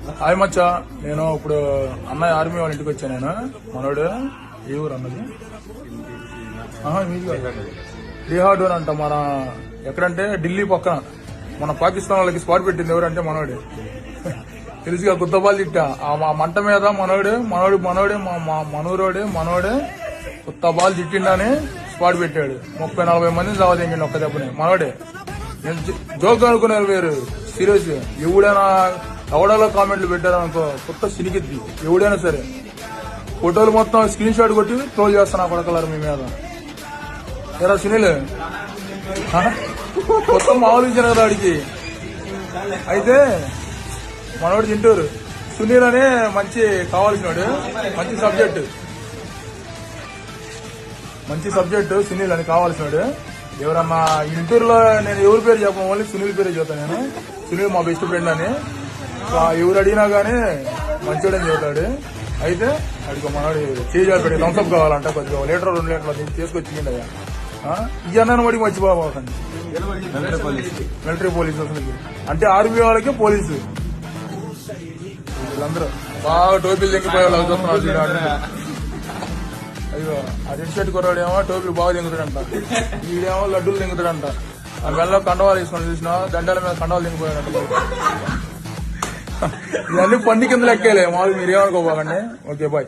Hi మచ్చా, నేను ఇప్పుడు అన్నయ్య ఆర్మీ వాళ్ళ ఇంటికి వచ్చాను. నేను మనోడు ఏ ఊరు అన్నది రిహార్డోర్ అంట. మన ఎక్కడంటే ఢిల్లీ పక్కన మన పాకిస్తాన్ వాళ్ళకి స్పాట్ పెట్టింది ఎవరంటే మనోడే. తెలుసుగా గుద్దబాలు తిట్టా ఆ మంట మీద మనోడే మనోడే గుత్తబాలు తిట్టిండని స్పాట్ పెట్టాడు. 30-40 మందిని చావదించండి ఒక్క దెబ్బని మనోడే. నేను జోక్ అనుకున్నారు వేరు, సీరియస్. ఎవడలో కామెంట్లు పెట్టారనుకో కొత్త సినికిద్ది. ఎవడైనా సరే ఫోటోలు మొత్తం స్క్రీన్ షాట్ కొట్టి ట్రోల్ చేస్తున్నా కొడకలరు మీ మీద. ఎరా సునీల్ మొత్తం మామూలు ఇచ్చాను కదా వాడికి. అయితే మనోడు తింటూరు సునీల్ అనే మంచి కావాల్సినాడు, మంచి సబ్జెక్టు సునీల్ అని కావాల్సినాడు. ఎవరన్నా ఇంటూరులో నేను ఎవరి పేరు చెప్పను, ఓన్లీ సునీల్ పేరే చెబుతాను. నేను సునీల్ మా బెస్ట్ ఫ్రెండ్ అని ఎవరు అడిగినా గానీ మంచోడని చెబుతాడు. అయితే అడిగి మనోడు చేయాలి పెట్టి థమ్స్అప్ కావాలంట, కొద్దిగా 1 లీటర్ 2 లీటర్లు తీసుకొచ్చింది అయ్యా. ఈ అన్నాను వాడికి మర్చిపోకండి. మిలిటరీ పోలీసు అసలు అంటే ఆర్మీ వాళ్ళకి పోలీసు వీళ్ళందరూ బాగా టోపీలు దింగిపోయేవాళ్ళు చూస్తున్నారు. అయ్యో ఆ రెడ్ షర్ట్ కుర్రాడేమో టోపీలు బాగా దింగుతాడంట, వీడేమో లడ్డూలు దింగుతాడంట. ఆ మెల్ల కండవాలు తీసుకొని చూసినా దండాల మీద కండవాలు దింగిపోయాడంట. ఇవన్నీ పండి కింద లెక్కేలే మాకు, మీరేమనుకోపోకండి. Okay bye.